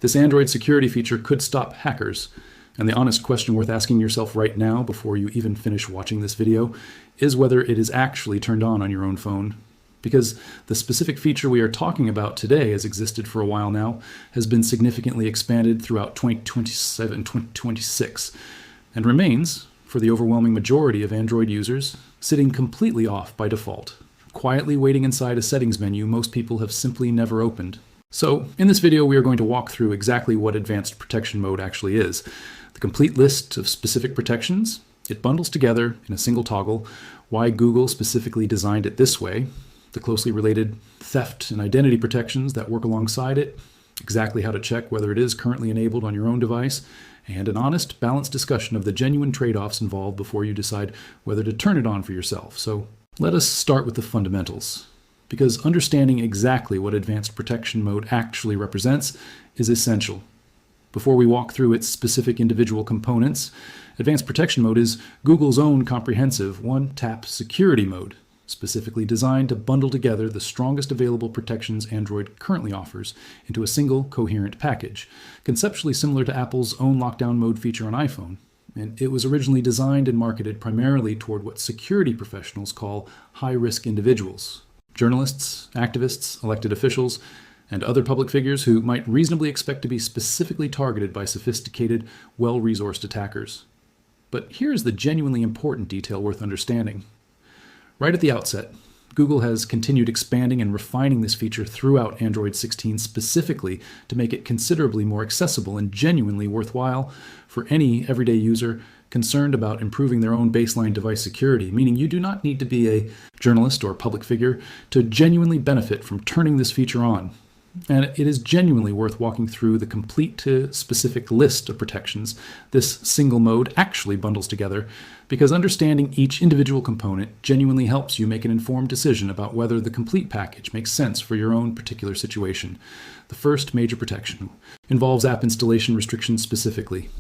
This Android security feature could stop hackers, and the honest question worth asking yourself right now before you even finish watching this video is whether it is actually turned on your own phone. Because the specific feature we are talking about today has existed for a while now, has been significantly expanded throughout 2027, 2026, and remains, for the overwhelming majority of Android users, sitting completely off by default, quietly waiting inside a settings menu most people have simply never opened. So, in this video we are going to walk through exactly what Advanced Protection Mode actually is, the complete list of specific protections it bundles together in a single toggle, why Google specifically designed it this way, the closely related theft and identity protections that work alongside it, exactly how to check whether it is currently enabled on your own device, and an honest, balanced discussion of the genuine trade-offs involved before you decide whether to turn it on for yourself. So let us start with the fundamentals, because understanding exactly what Advanced Protection Mode actually represents is essential. Before we walk through its specific individual components, Advanced Protection Mode is Google's own comprehensive one-tap security mode, specifically designed to bundle together the strongest available protections Android currently offers into a single coherent package, conceptually similar to Apple's own lockdown mode feature on iPhone. And it was originally designed and marketed primarily toward what security professionals call high-risk individuals, journalists, activists, elected officials, and other public figures who might reasonably expect to be specifically targeted by sophisticated, well-resourced attackers. But here's the genuinely important detail worth understanding. Right at the outset, Google has continued expanding and refining this feature throughout Android 16 specifically to make it considerably more accessible and genuinely worthwhile for any everyday user concerned about improving their own baseline device security, meaning you do not need to be a journalist or public figure to genuinely benefit from turning this feature on. And it is genuinely worth walking through the complete to specific list of protections this single mode actually bundles together, because understanding each individual component genuinely helps you make an informed decision about whether the complete package makes sense for your own particular situation. The first major protection involves app installation restrictions specifically.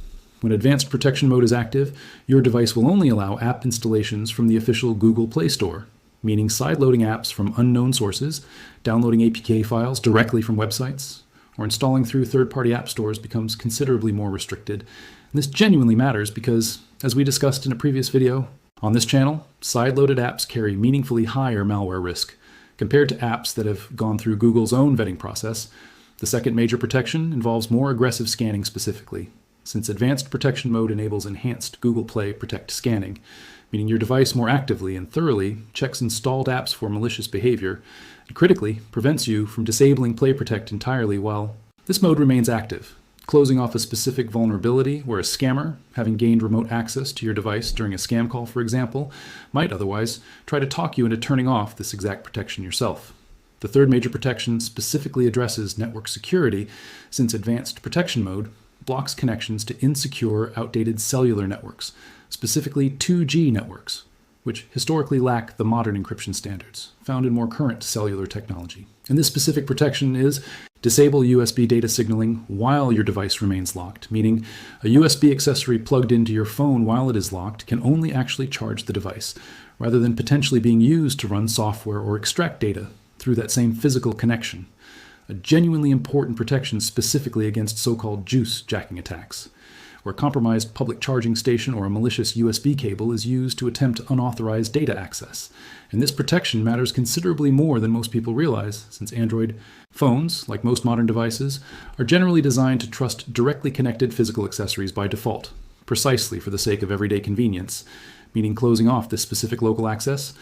When Advanced Protection Mode is active, your device will only allow app installations from the official Google Play Store, meaning sideloading apps from unknown sources, downloading APK files directly from websites, or installing through third-party app stores becomes considerably more restricted. And this genuinely matters because, as we discussed in a previous video, on this channel, sideloaded apps carry meaningfully higher malware risk. Compared to apps that have gone through Google's own vetting process, the second major protection involves more aggressive scanning specifically, since Advanced Protection Mode enables enhanced Google Play Protect scanning, meaning your device more actively and thoroughly checks installed apps for malicious behavior, and critically prevents you from disabling Play Protect entirely while this mode remains active, closing off a specific vulnerability where a scammer, having gained remote access to your device during a scam call, for example, might otherwise try to talk you into turning off this exact protection yourself. The third major protection specifically addresses network security, since Advanced Protection Mode blocks connections to insecure, outdated cellular networks, specifically 2G networks, which historically lack the modern encryption standards found in more current cellular technology. And this specific protection is disable USB data signaling while your device remains locked, meaning a USB accessory plugged into your phone while it is locked can only actually charge the device, rather than potentially being used to run software or extract data through that same physical connection. A genuinely important protection specifically against so-called juice jacking attacks, where a compromised public charging station or a malicious USB cable is used to attempt unauthorized data access. And this protection matters considerably more than most people realize, since Android phones, like most modern devices, are generally designed to trust directly connected physical accessories by default, precisely for the sake of everyday convenience, meaning closing off this specific local access.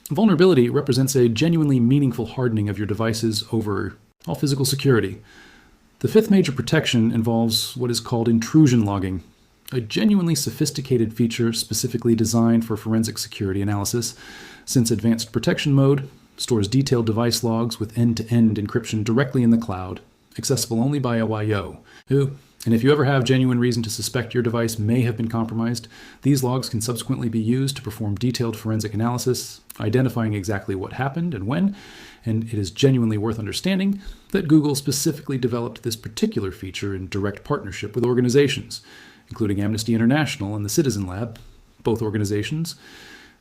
Vulnerability represents a genuinely meaningful hardening of your devices over all physical security. The fifth major protection involves what is called intrusion logging, a genuinely sophisticated feature specifically designed for forensic security analysis, since Advanced Protection Mode stores detailed device logs with end-to-end encryption directly in the cloud, accessible only by a YO. And if you ever have genuine reason to suspect your device may have been compromised, these logs can subsequently be used to perform detailed forensic analysis, identifying exactly what happened and when, and it is genuinely worth understanding that Google specifically developed this particular feature in direct partnership with organizations, including Amnesty International and the Citizen Lab, both organizations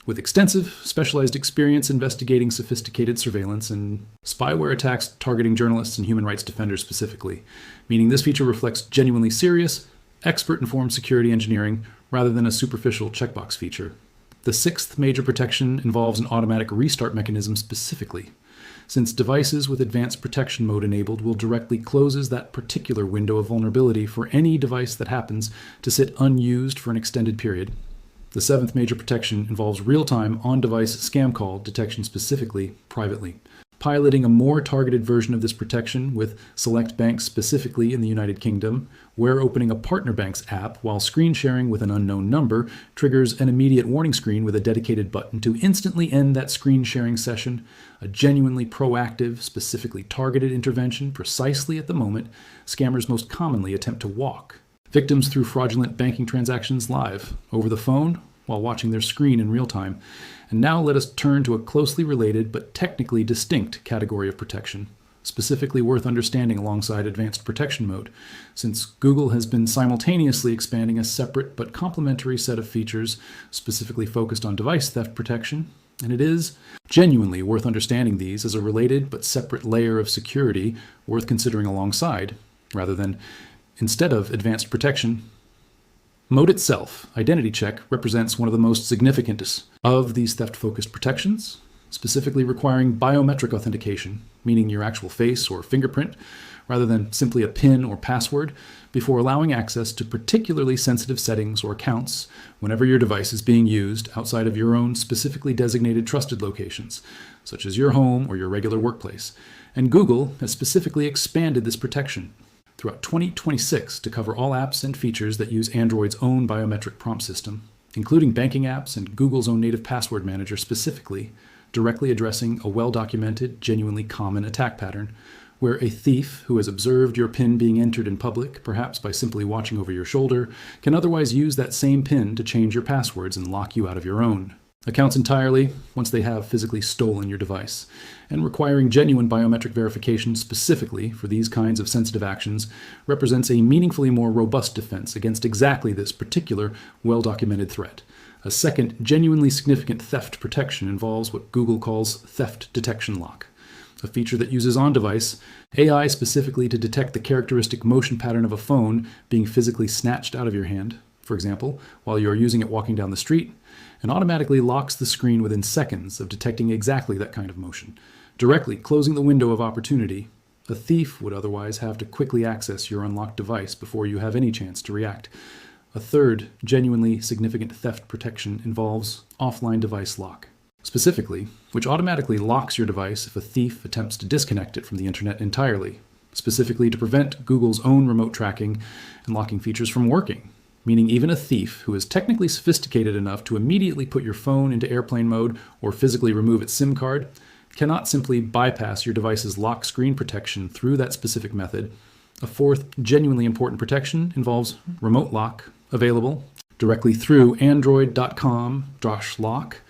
with extensive, specialized experience investigating sophisticated surveillance and spyware attacks targeting journalists and human rights defenders specifically, meaning this feature reflects genuinely serious, expert-informed security engineering rather than a superficial checkbox feature. The sixth major protection involves an automatic restart mechanism specifically, since devices with advanced protection mode enabled will directly closes that particular window of vulnerability for any device that happens to sit unused for an extended period. The seventh major protection involves real-time on-device scam call detection specifically, privately. Piloting a more targeted version of this protection with select banks specifically in the United Kingdom, where opening a partner bank's app while screen sharing with an unknown number triggers an immediate warning screen with a dedicated button to instantly end that screen sharing session, a genuinely proactive, specifically targeted intervention precisely at the moment scammers most commonly attempt to walk victims through fraudulent banking transactions live, over the phone, while watching their screen in real time. And now let us turn to a closely related but technically distinct category of protection, specifically worth understanding alongside advanced protection mode, since Google has been simultaneously expanding a separate but complementary set of features specifically focused on device theft protection, and it is genuinely worth understanding these as a related but separate layer of security worth considering alongside, rather than instead of advanced protection. Mode itself, Identity Check, represents one of the most significant of these theft-focused protections, specifically requiring biometric authentication, meaning your actual face or fingerprint, rather than simply a PIN or password, before allowing access to particularly sensitive settings or accounts whenever your device is being used outside of your own specifically designated trusted locations, such as your home or your regular workplace. And Google has specifically expanded this protection throughout 2026 to cover all apps and features that use Android's own biometric prompt system, including banking apps and Google's own native password manager specifically, directly addressing a well-documented, genuinely common attack pattern, where a thief who has observed your PIN being entered in public, perhaps by simply watching over your shoulder, can otherwise use that same PIN to change your passwords and lock you out of your own accounts entirely once they have physically stolen your device. And requiring genuine biometric verification specifically for these kinds of sensitive actions represents a meaningfully more robust defense against exactly this particular well-documented threat. A second genuinely significant theft protection involves what Google calls Theft Detection Lock, a feature that uses on-device AI specifically to detect the characteristic motion pattern of a phone being physically snatched out of your hand, for example, while you are using it walking down the street, and automatically locks the screen within seconds of detecting exactly that kind of motion, directly closing the window of opportunity. A thief would otherwise have to quickly access your unlocked device before you have any chance to react. A third, genuinely significant theft protection involves offline device lock, specifically, which automatically locks your device if a thief attempts to disconnect it from the internet entirely, specifically to prevent Google's own remote tracking and locking features from working, meaning even a thief who is technically sophisticated enough to immediately put your phone into airplane mode or physically remove its SIM card cannot simply bypass your device's lock screen protection through that specific method. A fourth, genuinely important protection involves remote lock, available directly through android.com/lock,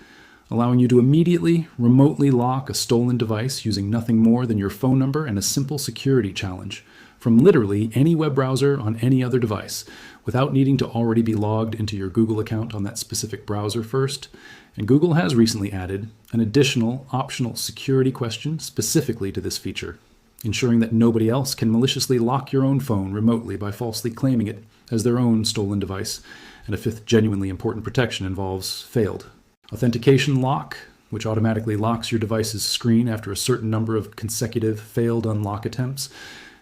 allowing you to immediately, remotely lock a stolen device using nothing more than your phone number and a simple security challenge from literally any web browser on any other device, without needing to already be logged into your Google account on that specific browser first. And Google has recently added an additional optional security question specifically to this feature, ensuring that nobody else can maliciously lock your own phone remotely by falsely claiming it as their own stolen device. And a fifth genuinely important protection involves failed authentication lock, which automatically locks your device's screen after a certain number of consecutive failed unlock attempts.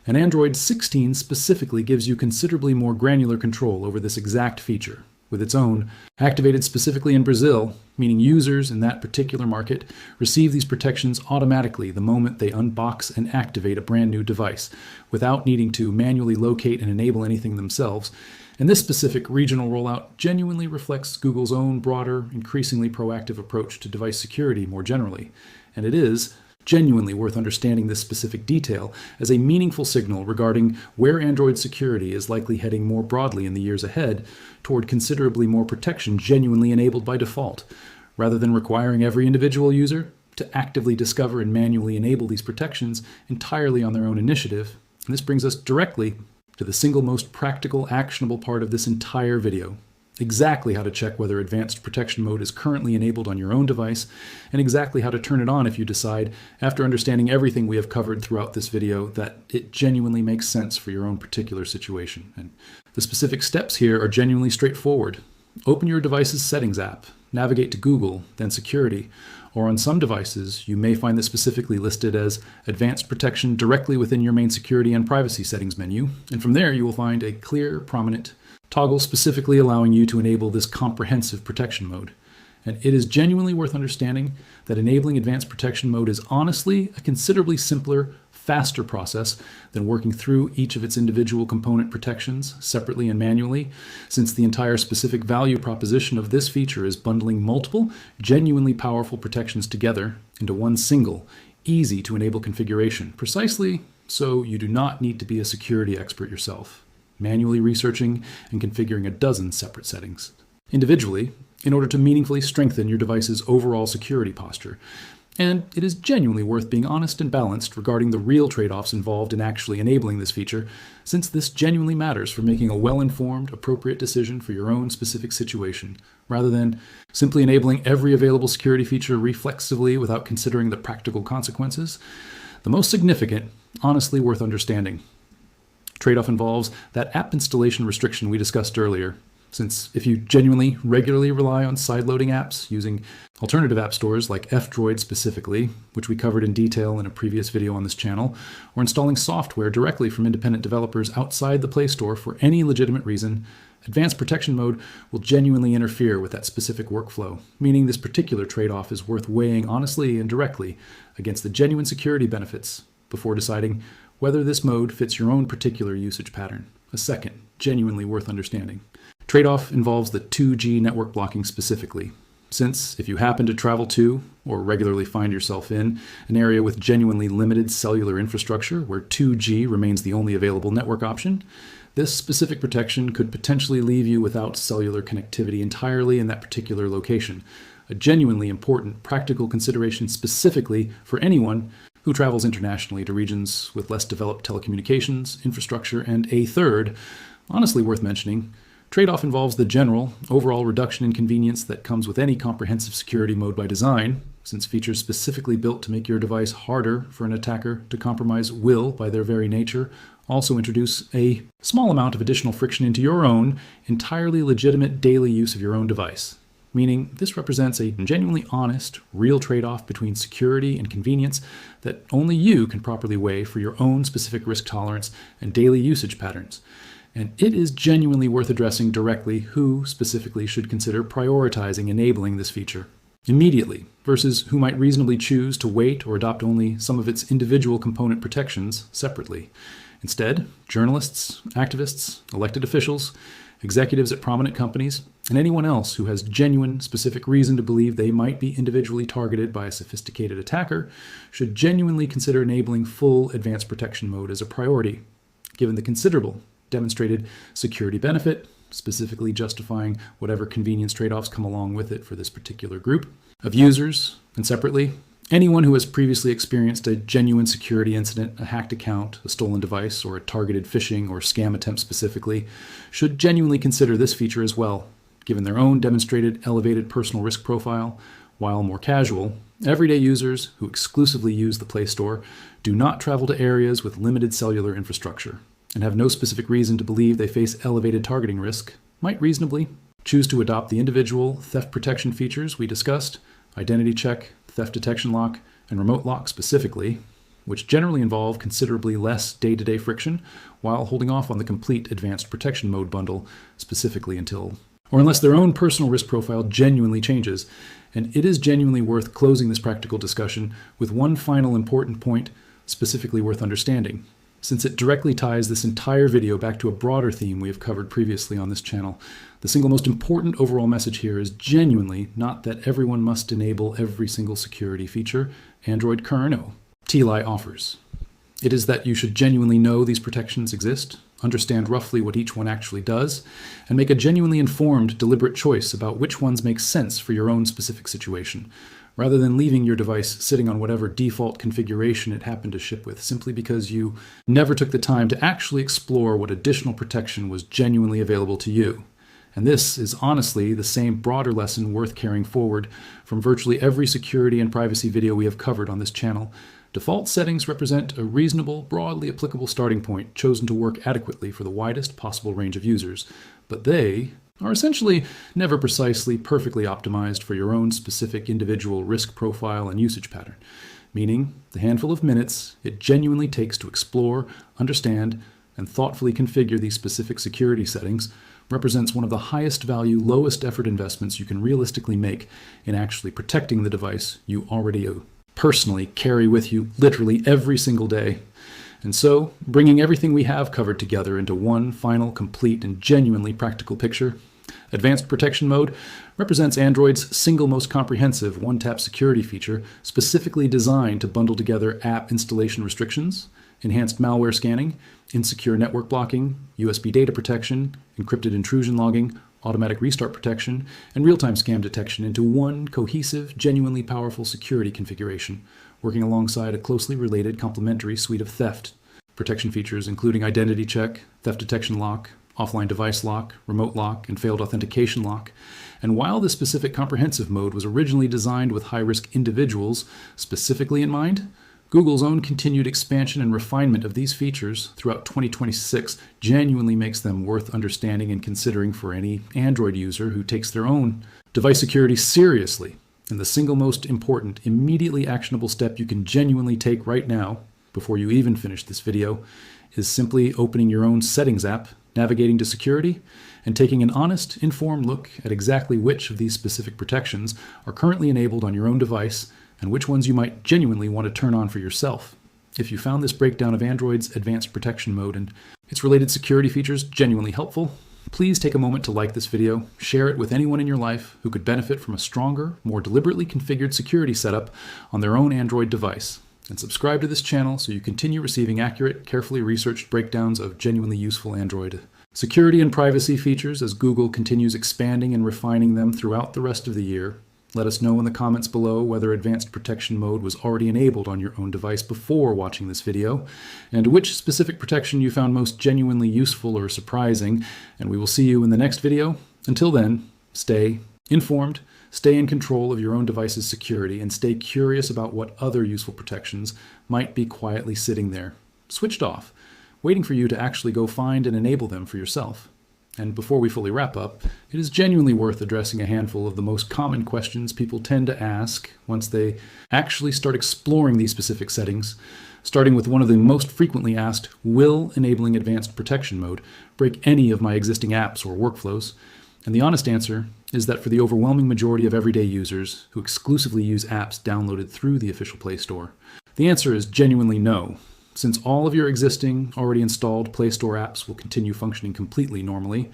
And Android 16 specifically gives you considerably more granular control over this exact feature, with its own, activated specifically in Brazil, meaning users in that particular market receive these protections automatically the moment they unbox and activate a brand new device, without needing to manually locate and enable anything themselves. And this specific regional rollout genuinely reflects Google's own broader, increasingly proactive approach to device security more generally. And it is genuinely worth understanding this specific detail as a meaningful signal regarding where Android security is likely heading more broadly in the years ahead toward considerably more protection genuinely enabled by default, rather than requiring every individual user to actively discover and manually enable these protections entirely on their own initiative. And this brings us directly to the single most practical, actionable part of this entire video, exactly how to check whether advanced protection mode is currently enabled on your own device, and exactly how to turn it on if you decide, after understanding everything we have covered throughout this video, that it genuinely makes sense for your own particular situation. And the specific steps here are genuinely straightforward. Open your device's Settings app, navigate to Google, then Security, or on some devices, you may find this specifically listed as Advanced Protection directly within your main Security and Privacy settings menu, and from there you will find a clear, prominent toggle specifically allowing you to enable this comprehensive protection mode. And it is genuinely worth understanding that enabling advanced protection mode is honestly a considerably simpler, faster process than working through each of its individual component protections separately and manually, since the entire specific value proposition of this feature is bundling multiple, genuinely powerful protections together into one single, easy to enable configuration, precisely so you do not need to be a security expert yourself, manually researching and configuring a dozen separate settings individually in order to meaningfully strengthen your device's overall security posture. And it is genuinely worth being honest and balanced regarding the real trade-offs involved in actually enabling this feature, since this genuinely matters for making a well-informed, appropriate decision for your own specific situation, rather than simply enabling every available security feature reflexively without considering the practical consequences. The most significant, honestly worth understanding, trade-off involves that app installation restriction we discussed earlier, since if you genuinely regularly rely on sideloading apps using alternative app stores like F-Droid specifically, which we covered in detail in a previous video on this channel, or installing software directly from independent developers outside the Play Store for any legitimate reason, advanced protection mode will genuinely interfere with that specific workflow, meaning this particular trade-off is worth weighing honestly and directly against the genuine security benefits before deciding whether this mode fits your own particular usage pattern. A second, genuinely worth understanding. Trade-off involves the 2G network blocking specifically, since if you happen to travel to or regularly find yourself in an area with genuinely limited cellular infrastructure where 2G remains the only available network option, this specific protection could potentially leave you without cellular connectivity entirely in that particular location, a genuinely important practical consideration specifically for anyone who travels internationally to regions with less developed telecommunications infrastructure. And a third, honestly worth mentioning, trade-off involves the general, overall reduction in convenience that comes with any comprehensive security mode by design, since features specifically built to make your device harder for an attacker to compromise will, by their very nature, also introduce a small amount of additional friction into your own, entirely legitimate daily use of your own device. Meaning this represents a genuinely honest, real trade-off between security and convenience that only you can properly weigh for your own specific risk tolerance and daily usage patterns. And it is genuinely worth addressing directly who specifically should consider prioritizing enabling this feature immediately versus who might reasonably choose to wait or adopt only some of its individual component protections separately. Instead, journalists, activists, elected officials, executives at prominent companies, and anyone else who has genuine, specific reason to believe they might be individually targeted by a sophisticated attacker should genuinely consider enabling full advanced protection mode as a priority, given the considerable demonstrated security benefit, specifically justifying whatever convenience trade-offs come along with it for this particular group of users, and separately, anyone who has previously experienced a genuine security incident, a hacked account, a stolen device, or a targeted phishing or scam attempt specifically, should genuinely consider this feature as well, given their own demonstrated elevated personal risk profile, while more casual, everyday users who exclusively use the Play Store do not travel to areas with limited cellular infrastructure and have no specific reason to believe they face elevated targeting risk, might reasonably choose to adopt the individual theft protection features we discussed, identity check, theft detection lock, and remote lock specifically, which generally involve considerably less day-to-day friction, while holding off on the complete advanced protection mode bundle specifically until, or unless their own personal risk profile genuinely changes. And it is genuinely worth closing this practical discussion with one final important point specifically worth understanding, since it directly ties this entire video back to a broader theme we have covered previously on this channel. The single most important overall message here is genuinely not that everyone must enable every single security feature Android Current TLI offers. It is that you should genuinely know these protections exist, understand roughly what each one actually does, and make a genuinely informed, deliberate choice about which ones make sense for your own specific situation, rather than leaving your device sitting on whatever default configuration it happened to ship with, simply because you never took the time to actually explore what additional protection was genuinely available to you. And this is honestly the same broader lesson worth carrying forward from virtually every security and privacy video we have covered on this channel. Default settings represent a reasonable, broadly applicable starting point chosen to work adequately for the widest possible range of users, but they are essentially never precisely perfectly optimized for your own specific individual risk profile and usage pattern, meaning the handful of minutes it genuinely takes to explore, understand, and thoughtfully configure these specific security settings represents one of the highest value, lowest effort investments you can realistically make in actually protecting the device you already personally carry with you literally every single day. And so, bringing everything we have covered together into one final, complete, and genuinely practical picture, Advanced Protection Mode represents Android's single most comprehensive one-tap security feature specifically designed to bundle together app installation restrictions, enhanced malware scanning, insecure network blocking, USB data protection, encrypted intrusion logging, automatic restart protection, and real-time scam detection into one cohesive, genuinely powerful security configuration, working alongside a closely related complementary suite of theft protection features including identity check, theft detection lock, offline device lock, remote lock, and failed authentication lock. And while this specific comprehensive mode was originally designed with high-risk individuals specifically in mind, Google's own continued expansion and refinement of these features throughout 2026 genuinely makes them worth understanding and considering for any Android user who takes their own device security seriously. And the single most important, immediately actionable step you can genuinely take right now, before you even finish this video, is simply opening your own Settings app, navigating to Security, and taking an honest, informed look at exactly which of these specific protections are currently enabled on your own device and which ones you might genuinely want to turn on for yourself. If you found this breakdown of Android's Advanced Protection Mode and its related security features genuinely helpful, please take a moment to like this video, share it with anyone in your life who could benefit from a stronger, more deliberately configured security setup on their own Android device, and subscribe to this channel so you continue receiving accurate, carefully researched breakdowns of genuinely useful Android security and privacy features as Google continues expanding and refining them throughout the rest of the year. Let us know in the comments below whether Advanced Protection Mode was already enabled on your own device before watching this video, and which specific protection you found most genuinely useful or surprising, and we will see you in the next video. Until then, stay informed, stay in control of your own device's security, and stay curious about what other useful protections might be quietly sitting there, switched off, waiting for you to actually go find and enable them for yourself. And before we fully wrap up, it is genuinely worth addressing a handful of the most common questions people tend to ask once they actually start exploring these specific settings, starting with one of the most frequently asked, will enabling Advanced Protection Mode break any of my existing apps or workflows? And the honest answer is that for the overwhelming majority of everyday users who exclusively use apps downloaded through the official Play Store, the answer is genuinely no. Since all of your existing, already installed Play Store apps will continue functioning completely normally,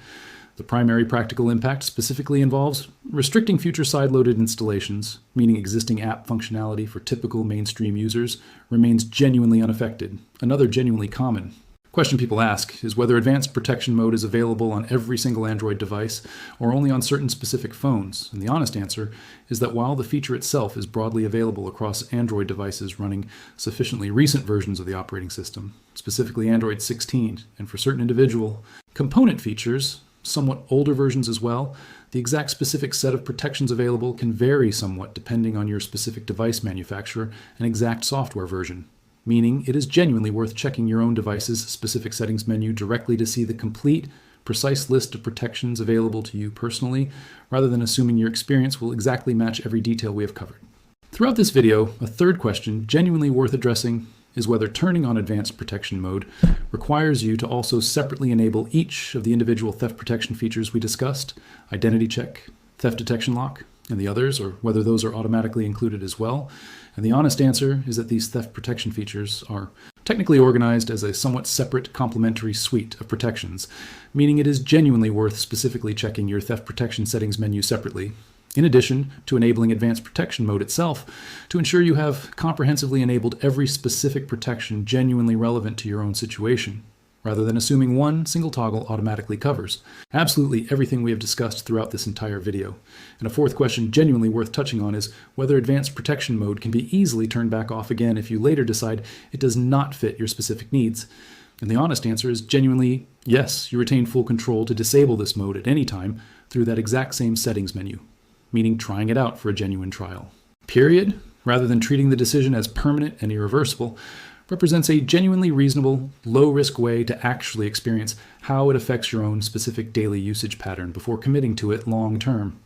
the primary practical impact specifically involves restricting future sideloaded installations, meaning existing app functionality for typical mainstream users remains genuinely unaffected. Another genuinely common question people ask is whether Advanced Protection Mode is available on every single Android device or only on certain specific phones. And the honest answer is that while the feature itself is broadly available across Android devices running sufficiently recent versions of the operating system, specifically Android 16, and for certain individual component features, somewhat older versions as well, the exact specific set of protections available can vary somewhat depending on your specific device manufacturer and exact software version. Meaning it is genuinely worth checking your own device's specific settings menu directly to see the complete, precise list of protections available to you personally, rather than assuming your experience will exactly match every detail we have covered. Throughout this video, a third question genuinely worth addressing is whether turning on Advanced Protection Mode requires you to also separately enable each of the individual theft protection features we discussed, identity check, theft detection lock, and the others, or whether those are automatically included as well. And the honest answer is that these theft protection features are technically organized as a somewhat separate complementary suite of protections, meaning it is genuinely worth specifically checking your theft protection settings menu separately, in addition to enabling Advanced Protection Mode itself to ensure you have comprehensively enabled every specific protection genuinely relevant to your own situation, rather than assuming one single toggle automatically covers absolutely everything we have discussed throughout this entire video. And a fourth question genuinely worth touching on is whether Advanced Protection Mode can be easily turned back off again if you later decide it does not fit your specific needs. And the honest answer is genuinely yes, you retain full control to disable this mode at any time through that exact same settings menu, meaning trying it out for a genuine trial. Period, rather than treating the decision as permanent and irreversible, represents a genuinely reasonable, low-risk way to actually experience how it affects your own specific daily usage pattern before committing to it long-term.